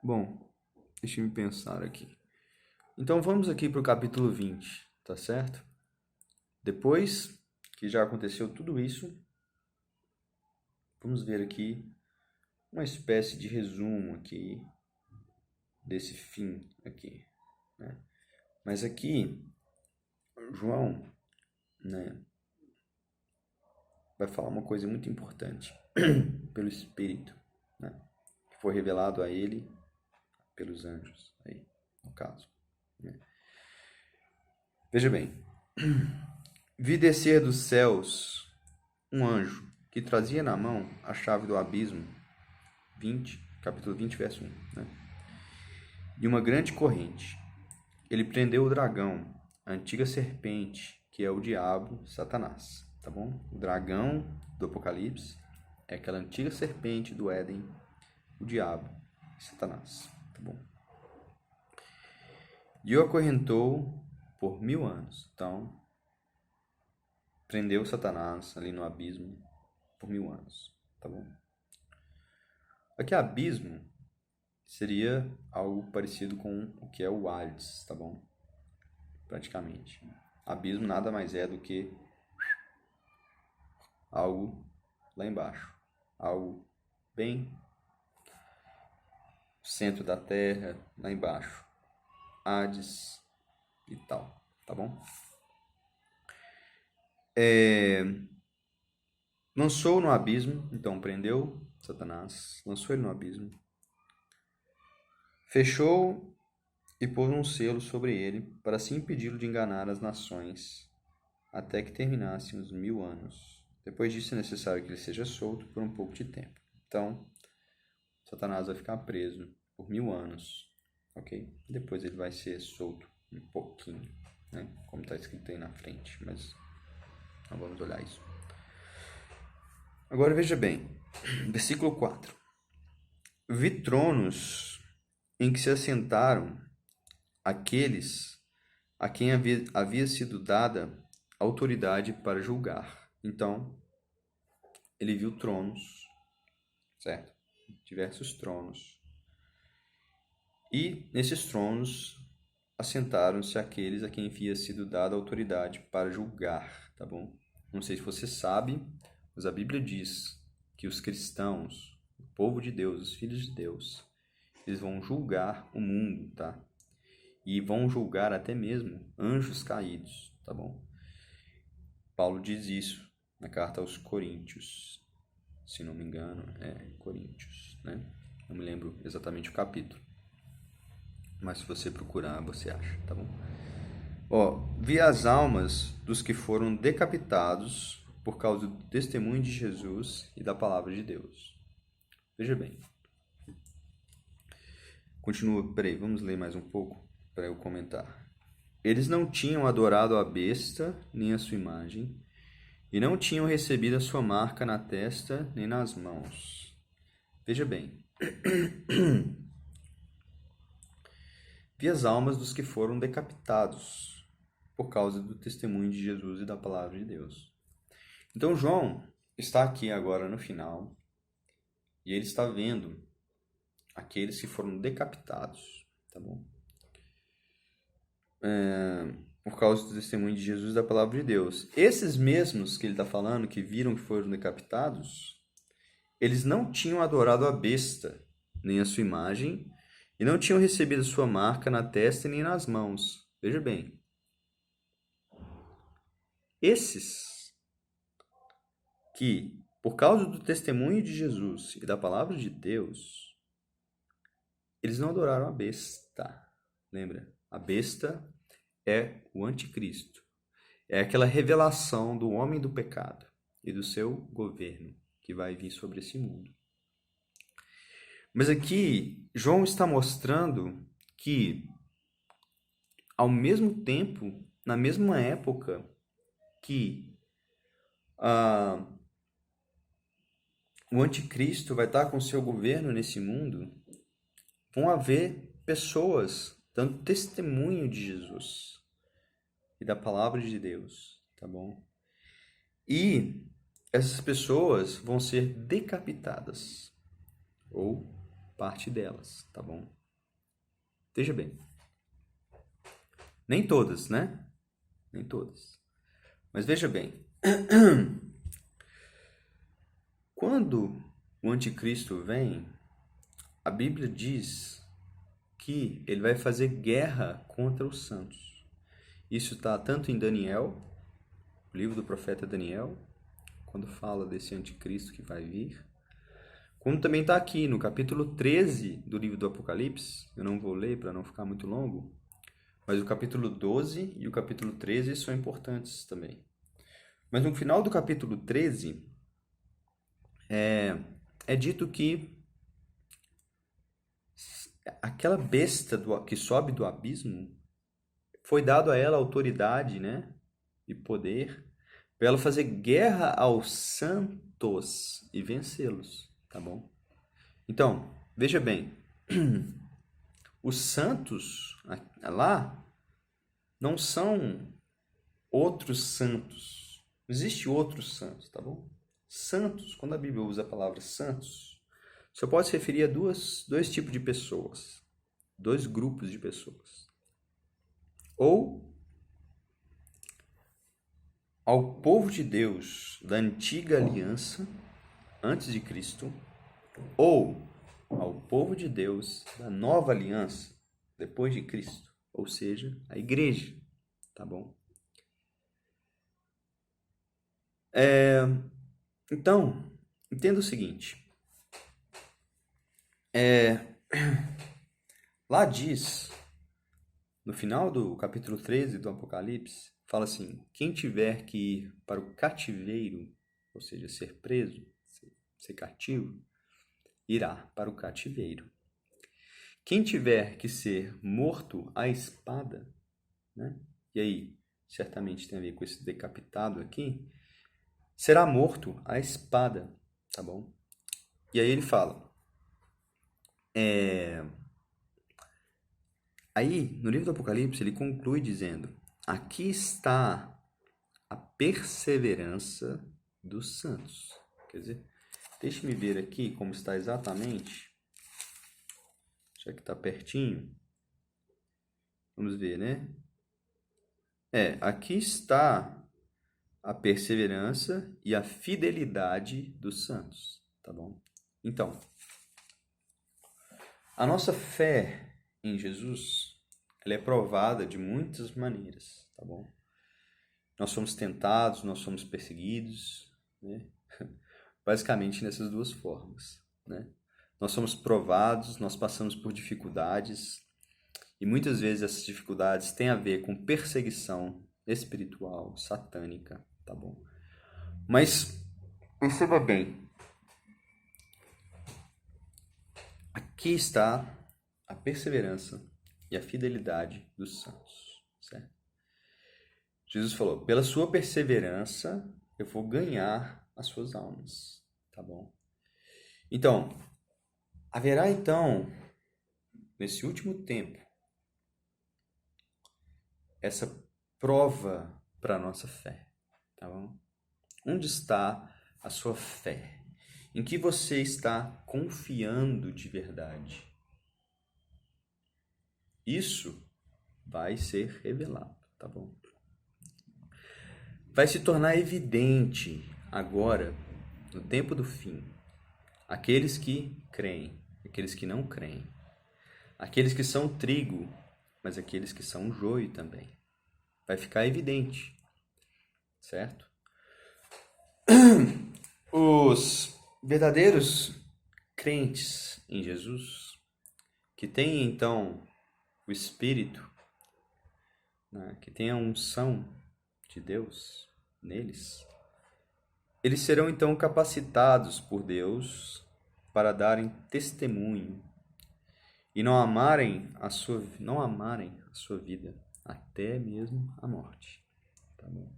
Bom, deixa eu pensar aqui. Então vamos aqui para o capítulo 20, tá certo? Depois que já aconteceu tudo isso, vamos ver aqui uma espécie de resumo aqui desse fim aqui, né? Mas aqui, João, né, vai falar uma coisa muito importante pelo Espírito, né, que foi revelado a ele pelos anjos, aí, no caso, né? Veja bem, vi descer dos céus um anjo que trazia na mão a chave do abismo, 20, capítulo 20, verso 1, né? E uma grande corrente. Ele prendeu o dragão, a antiga serpente, que é o diabo, Satanás, tá bom? O dragão do Apocalipse é aquela antiga serpente do Éden, o diabo, Satanás, tá bom? E o acorrentou por 1000 anos. Então, prendeu Satanás ali no abismo por 1000 anos, tá bom? Aqui, abismo seria algo parecido com o que é o Hades, tá bom? Praticamente. Abismo nada mais é do que algo lá embaixo, algo bem centro da Terra, lá embaixo, Hades e tal, tá bom? Lançou no abismo, então prendeu Satanás, lançou ele no abismo, fechou e pôs um selo sobre ele para assim impedi-lo de enganar as nações até que terminassem os 1000 anos. Depois disso é necessário que ele seja solto por um pouco de tempo. Então, Satanás vai ficar preso por 1000 anos, ok? Depois ele vai ser solto um pouquinho, né? Como está escrito aí na frente, mas não vamos olhar isso. Agora veja bem, versículo 4. Vi tronos em que se assentaram aqueles a quem havia sido dada autoridade para julgar. Então, ele viu tronos, certo? Diversos tronos. E nesses tronos assentaram-se aqueles a quem havia sido dada autoridade para julgar, tá bom? Não sei se você sabe, mas a Bíblia diz que os cristãos, o povo de Deus, os filhos de Deus, eles vão julgar o mundo, tá? E vão julgar até mesmo anjos caídos, tá bom? Paulo diz isso na carta aos Coríntios, se não me engano, é Coríntios, né? Não me lembro exatamente o capítulo, mas se você procurar, você acha, tá bom? Ó, vi as almas dos que foram decapitados por causa do testemunho de Jesus e da palavra de Deus. Veja bem. Continua, peraí, vamos ler mais um pouco para eu comentar. Eles não tinham adorado a besta, nem a sua imagem, e não tinham recebido a sua marca na testa, nem nas mãos. Veja bem. Vi as almas dos que foram decapitados por causa do testemunho de Jesus e da palavra de Deus. Então, João está aqui agora no final e ele está vendo aqueles que foram decapitados, tá bom? Por causa do testemunho de Jesus e da palavra de Deus. Esses mesmos que ele está falando, que viram que foram decapitados, eles não tinham adorado a besta, nem a sua imagem, e não tinham recebido a sua marca na testa nem nas mãos. Veja bem. Esses que, por causa do testemunho de Jesus e da palavra de Deus, eles não adoraram a besta. Lembra? A besta é o anticristo. É aquela revelação do homem do pecado e do seu governo que vai vir sobre esse mundo. Mas aqui, João está mostrando que, ao mesmo tempo, na mesma época que o anticristo vai estar com seu governo nesse mundo, vão haver pessoas dando testemunho de Jesus e da palavra de Deus, tá bom? E essas pessoas vão ser decapitadas ou parte delas, tá bom? Veja bem. Nem todas, né? Nem todas. Mas veja bem. Quando o anticristo vem, a Bíblia diz que ele vai fazer guerra contra os santos. Isso está tanto em Daniel, o livro do profeta Daniel, quando fala desse anticristo que vai vir, como também está aqui no capítulo 13 do livro do Apocalipse. Eu não vou ler para não ficar muito longo, mas o capítulo 12 e o capítulo 13 são importantes também. Mas no final do capítulo 13, é dito que aquela besta que sobe do abismo, foi dado a ela autoridade, né, e poder para ela fazer guerra aos santos e vencê-los, tá bom? Então, veja bem, os santos lá não são outros santos. Não existe outros santos, tá bom? Santos, quando a Bíblia usa a palavra santos, só pode se referir a dois tipos de pessoas, dois grupos de pessoas. Ou ao povo de Deus da antiga aliança, antes de Cristo, ou ao povo de Deus da nova aliança, depois de Cristo, ou seja, a igreja, tá bom? Então, entenda o seguinte, lá diz, no final do capítulo 13 do Apocalipse, fala assim, quem tiver que ir para o cativeiro, ou seja, ser preso, ser cativo, irá para o cativeiro. Quem tiver que ser morto à espada, né? E aí, certamente tem a ver com esse decapitado aqui, será morto à espada, tá bom? E aí ele fala, aí no livro do Apocalipse ele conclui dizendo, aqui está a perseverança dos santos. Quer dizer, deixe-me ver aqui como está exatamente, já que está pertinho. Vamos ver, né? Aqui está a perseverança e a fidelidade dos santos, tá bom? Então, a nossa fé em Jesus, ela é provada de muitas maneiras, tá bom? Nós somos tentados, nós somos perseguidos, né? Basicamente nessas duas formas, né? Nós somos provados, nós passamos por dificuldades, e muitas vezes essas dificuldades têm a ver com perseguição espiritual, satânica, tá bom? Mas perceba bem, aqui está a perseverança e a fidelidade dos santos, certo? Jesus falou, pela sua perseverança eu vou ganhar as suas almas, tá bom? Então, haverá então, nesse último tempo, essa prova para a nossa fé, tá bom? Onde está a sua fé? Em que você está confiando de verdade? Isso vai ser revelado, tá bom? Vai se tornar evidente agora, no tempo do fim, aqueles que creem, aqueles que não creem, aqueles que são trigo, mas aqueles que são joio também. Vai ficar evidente, certo? Os verdadeiros crentes em Jesus, que têm então o Espírito, né, que têm a unção de Deus neles, eles serão então capacitados por Deus para darem testemunho e não amarem a sua vida até mesmo a morte. Tá bom?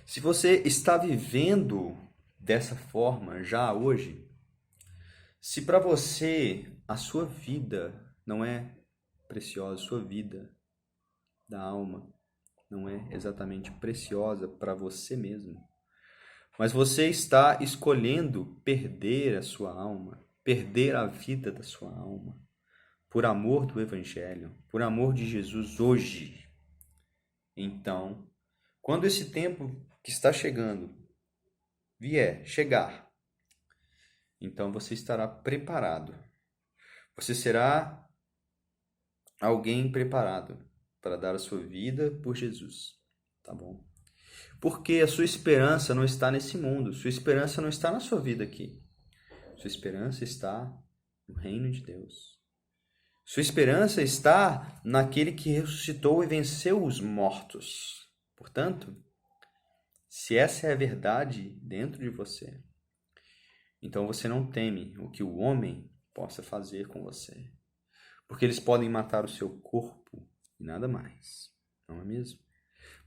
Se você está vivendo dessa forma já hoje, se para você a sua vida não é preciosa, sua vida da alma não é exatamente preciosa para você mesmo, mas você está escolhendo perder a sua alma, perder a vida da sua alma, por amor do Evangelho, por amor de Jesus hoje, então, quando esse tempo que está chegando chegar, então você estará preparado. Você será alguém preparado para dar a sua vida por Jesus, tá bom? Porque a sua esperança não está nesse mundo, sua esperança não está na sua vida aqui. Sua esperança está no reino de Deus. Sua esperança está naquele que ressuscitou e venceu os mortos. Portanto, se essa é a verdade dentro de você, então você não teme o que o homem possa fazer com você. Porque eles podem matar o seu corpo e nada mais, não é mesmo?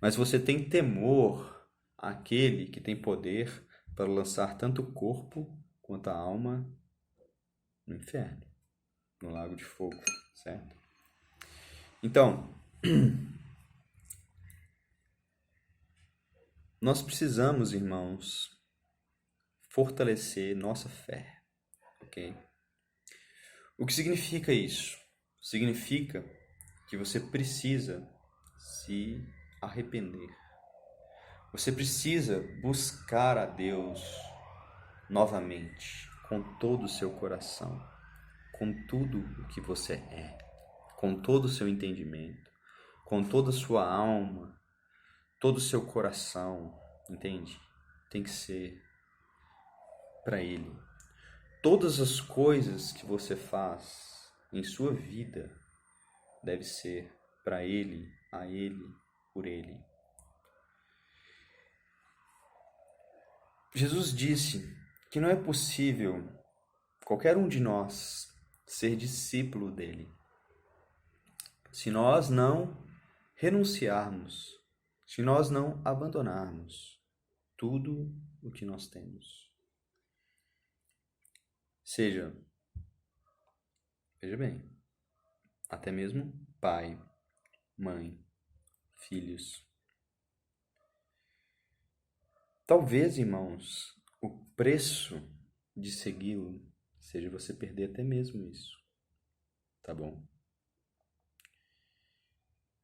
Mas você tem temor àquele que tem poder para lançar tanto o corpo quanto a alma no inferno, no lago de fogo, certo? Então, nós precisamos, irmãos, fortalecer nossa fé, ok? O que significa isso? Significa que você precisa se arrepender. Você precisa buscar a Deus novamente, com todo o seu coração, com tudo o que você é, com todo o seu entendimento, com toda a sua alma, todo o seu coração, entende? Tem que ser para Ele. Todas as coisas que você faz em sua vida deve ser para Ele, a Ele, por Ele. Jesus disse que não é possível qualquer um de nós ser discípulo dele se nós não renunciarmos, se nós não abandonarmos tudo o que nós temos. Veja bem, até mesmo pai, mãe, filhos. Talvez, irmãos, o preço de segui-lo seja você perder até mesmo isso, tá bom?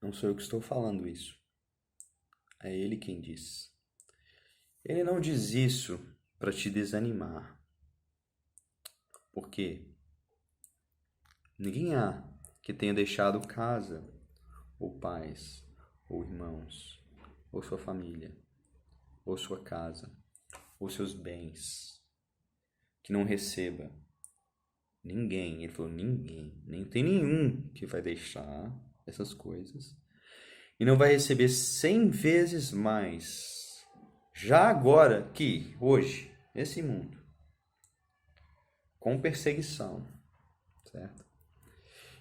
Não sou eu que estou falando isso, é ele quem diz. Ele não diz isso para te desanimar, porque ninguém há que tenha deixado casa, ou pais, ou irmãos, ou sua família, ou sua casa, ou seus bens, que não receba. Ninguém, ele falou ninguém, nem tem nenhum que vai deixar essas coisas e não vai receber 100 vezes mais, já agora aqui, hoje, nesse mundo, com perseguição, certo?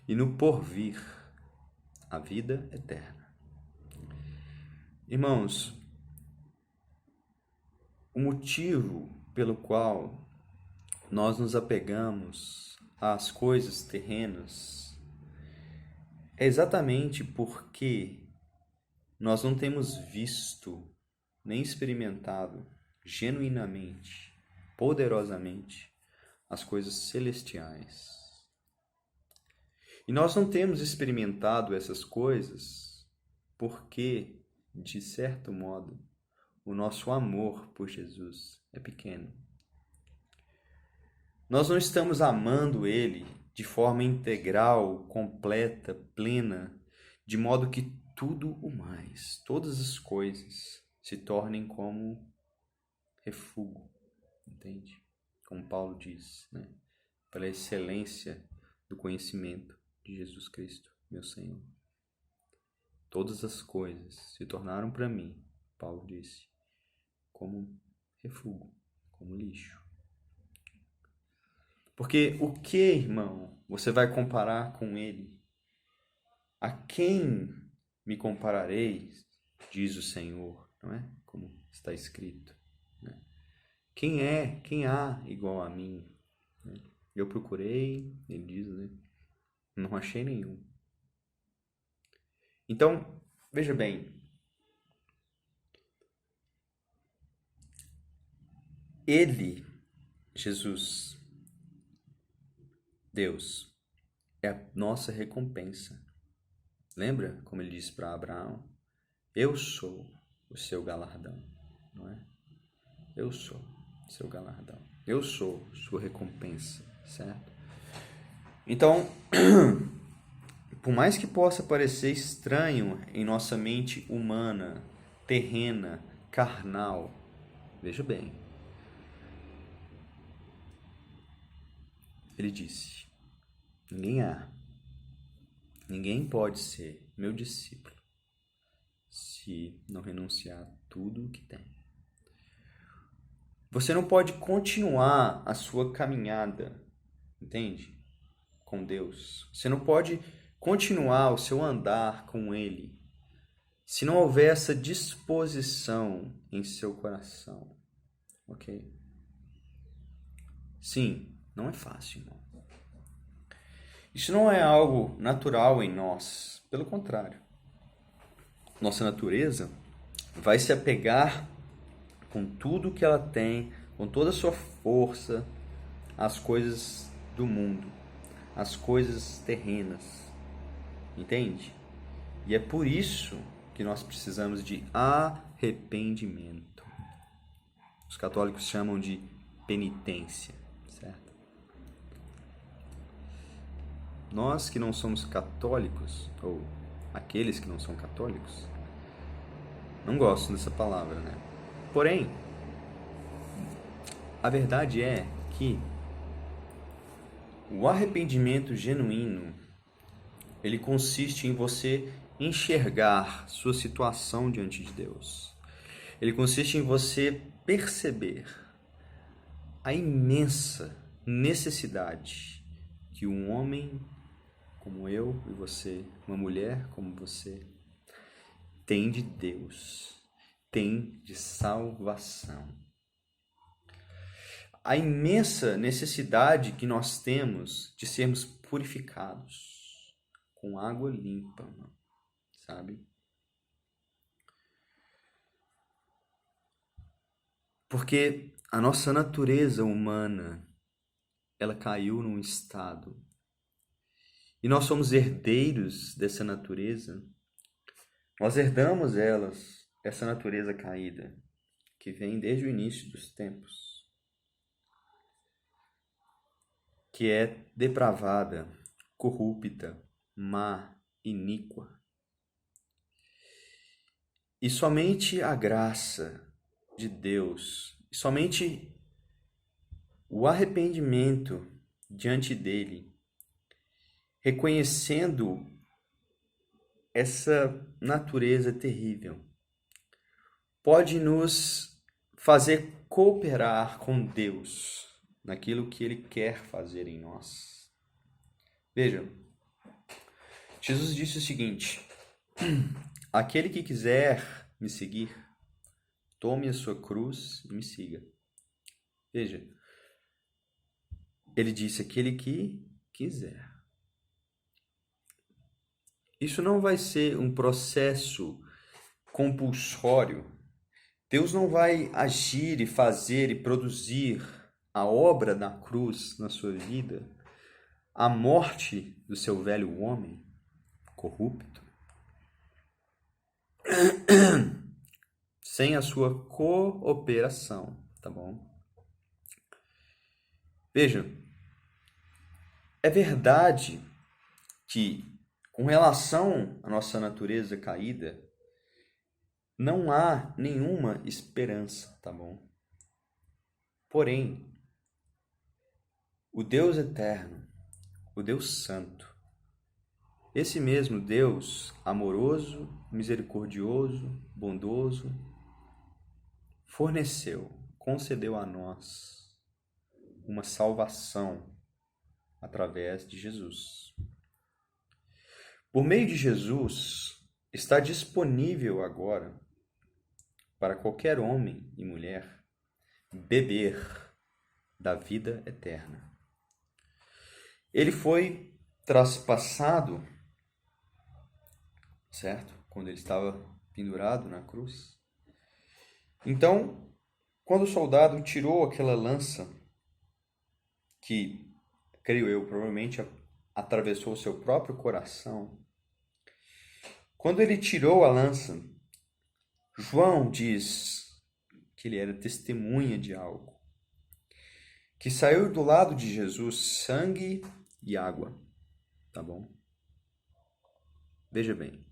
E no porvir, a vida eterna. Irmãos, o motivo pelo qual nós nos apegamos às coisas terrenas é exatamente porque nós não temos visto nem experimentado genuinamente, poderosamente, as coisas celestiais. E nós não temos experimentado essas coisas porque, de certo modo, o nosso amor por Jesus é pequeno. Nós não estamos amando Ele de forma integral, completa, plena, de modo que tudo o mais, todas as coisas, se tornem como refúgio, entende? Como Paulo diz, né? Pela excelência do conhecimento de Jesus Cristo, meu Senhor. Todas as coisas se tornaram para mim, Paulo disse, como refúgio, como lixo. Porque o que, irmão, você vai comparar com ele? A quem me compararei, diz o Senhor, não é? Como está escrito. Né? Quem há igual a mim? Né? Eu procurei, ele diz, né? Não achei nenhum. Então, veja bem, ele, Jesus, Deus é a nossa recompensa. Lembra como ele disse para Abraão? Eu sou o seu galardão, não é? Eu sou o seu galardão. Eu sou sua recompensa, certo? Então, por mais que possa parecer estranho em nossa mente humana, terrena, carnal, veja bem, ele disse: ninguém pode ser meu discípulo se não renunciar a tudo o que tem. Você não pode continuar a sua caminhada, entende? Com Deus. Você não pode continuar o seu andar com Ele se não houver essa disposição em seu coração, ok? Sim, não é fácil, irmão. Isso não é algo natural em nós. Pelo contrário. Nossa natureza vai se apegar com tudo que ela tem, com toda a sua força, às coisas do mundo, às coisas terrenas. Entende? E é por isso que nós precisamos de arrependimento. Os católicos chamam de penitência, certo? Nós que não somos católicos, ou aqueles que não são católicos, não gostam dessa palavra, né? Porém, a verdade é que o arrependimento genuíno, ele consiste em você enxergar sua situação diante de Deus. Ele consiste em você perceber a imensa necessidade que um homem como eu e você, uma mulher como você, tem de Deus, tem de salvação. A imensa necessidade que nós temos de sermos purificados com água limpa, sabe? Porque a nossa natureza humana, ela caiu num estado. E nós somos herdeiros dessa natureza. Nós herdamos essa natureza caída, que vem desde o início dos tempos, que é depravada, corrupta, má, iníqua. E somente a graça de Deus, somente o arrependimento diante dele, reconhecendo essa natureza terrível, pode nos fazer cooperar com Deus naquilo que Ele quer fazer em nós. Veja, Jesus disse o seguinte: aquele que quiser me seguir, tome a sua cruz e me siga. Veja, Ele disse aquele que quiser. Isso não vai ser um processo compulsório. Deus não vai agir e fazer e produzir a obra da cruz na sua vida, a morte do seu velho homem corrupto, sem a sua cooperação, tá bom? Veja, é verdade que, com relação à nossa natureza caída, não há nenhuma esperança, tá bom? Porém, o Deus eterno, o Deus santo, esse mesmo Deus amoroso, misericordioso, bondoso, concedeu a nós uma salvação através de Jesus. Por meio de Jesus, está disponível agora para qualquer homem e mulher beber da vida eterna. Ele foi traspassado, certo? Quando ele estava pendurado na cruz. Então, quando o soldado tirou aquela lança que creio eu, provavelmente atravessou o seu próprio coração. Quando ele tirou a lança, João diz que ele era testemunha de algo, que saiu do lado de Jesus sangue e água, tá bom? Veja bem,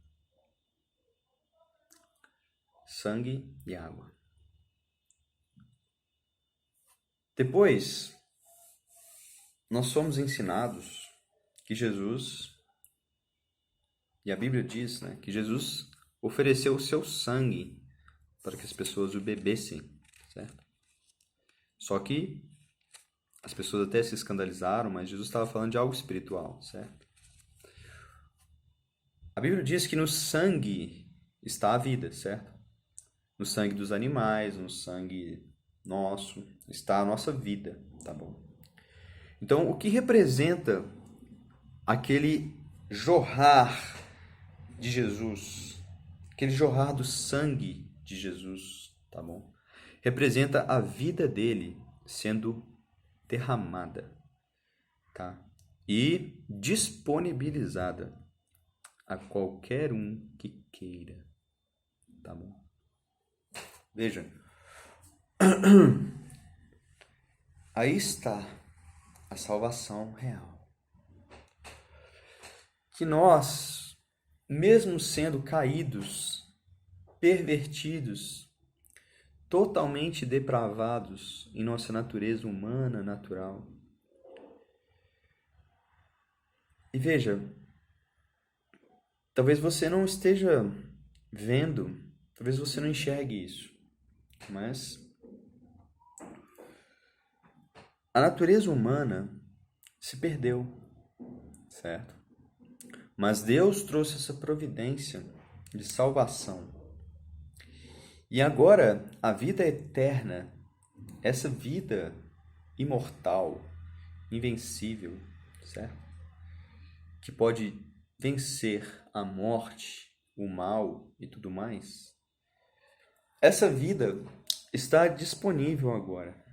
sangue e água. Depois, nós somos ensinados que Jesus, e a Bíblia diz, né, que Jesus ofereceu o seu sangue para que as pessoas o bebessem, certo? Só que as pessoas até se escandalizaram, mas Jesus estava falando de algo espiritual, certo? A Bíblia diz que no sangue está a vida, certo? No sangue dos animais, no sangue nosso, está a nossa vida, tá bom? Então, o que representa aquele jorrar de Jesus, aquele jorrar do sangue de Jesus, tá bom? Representa a vida dele sendo derramada, tá? E disponibilizada a qualquer um que queira, tá bom? Veja, aí está a salvação real. Que nós, mesmo sendo caídos, pervertidos, totalmente depravados em nossa natureza humana, natural. E veja, talvez você não esteja vendo, talvez você não enxergue isso, mas a natureza humana se perdeu, certo? Mas Deus trouxe essa providência de salvação. E agora, a vida eterna, essa vida imortal, invencível, certo? Que pode vencer a morte, o mal e tudo mais. Essa vida está disponível agora.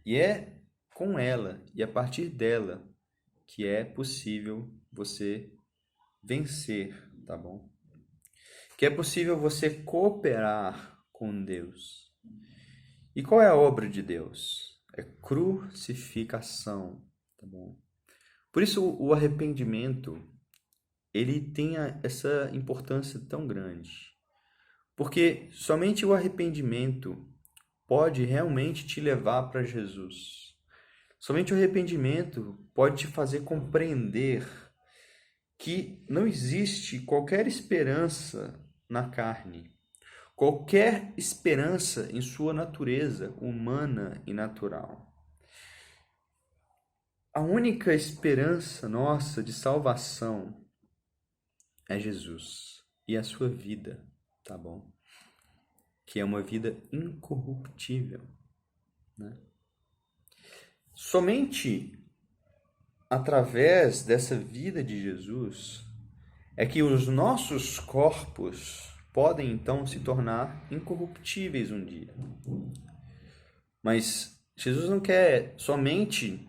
E é com ela e a partir dela que é possível você vencer, tá bom? Que é possível você cooperar com Deus. E qual é a obra de Deus? É crucificação, tá bom? Por isso o arrependimento, ele tem essa importância tão grande. Porque somente o arrependimento pode realmente te levar para Jesus. Somente o arrependimento pode te fazer compreender que não existe qualquer esperança na carne, qualquer esperança em sua natureza humana e natural. A única esperança nossa de salvação é Jesus e a sua vida, tá bom? Que é uma vida incorruptível, né? Somente através dessa vida de Jesus é que os nossos corpos podem então se tornar incorruptíveis um dia. Mas Jesus não quer somente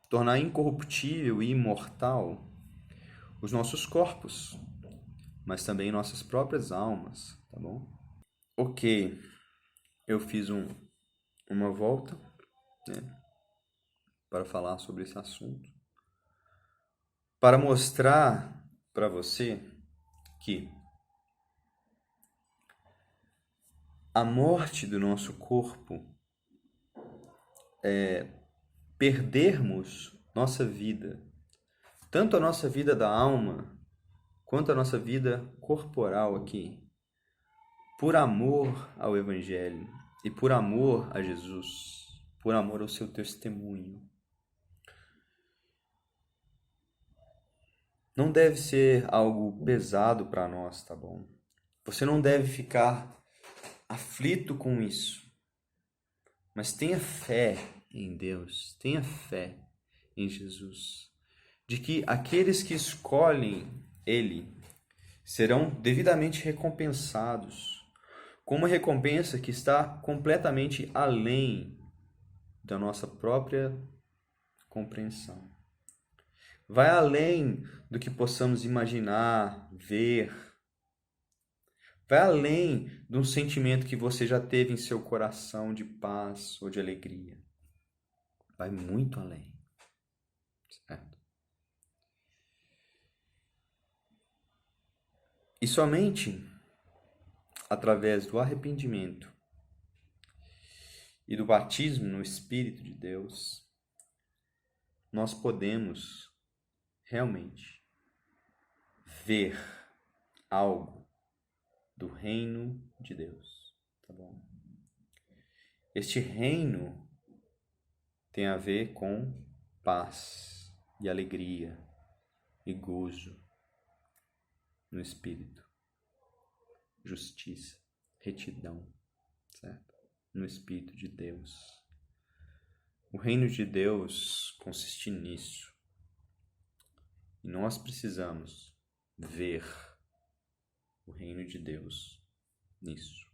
tornar incorruptível e imortal os nossos corpos, mas também nossas próprias almas, tá bom? Ok, eu fiz uma volta, né, para falar sobre esse assunto, para mostrar para você que a morte do nosso corpo é perdermos nossa vida, tanto a nossa vida da alma, quanto a nossa vida corporal aqui, por amor ao Evangelho e por amor a Jesus, por amor ao seu testemunho. Não deve ser algo pesado para nós, tá bom? Você não deve ficar aflito com isso. Mas tenha fé em Deus, tenha fé em Jesus, de que aqueles que escolhem Ele serão devidamente recompensados, com uma recompensa que está completamente além da nossa própria compreensão. vai além do que possamos imaginar, ver, vai além de um sentimento que você já teve em seu coração de paz ou de alegria. Vai muito além, certo? E somente através do arrependimento e do batismo no Espírito de Deus, nós podemos realmente ver algo do reino de Deus, tá bom? Este reino tem a ver com paz e alegria e gozo no Espírito, justiça, retidão, certo? No Espírito de Deus. O reino de Deus consiste nisso. E nós precisamos ver o reino de Deus nisso.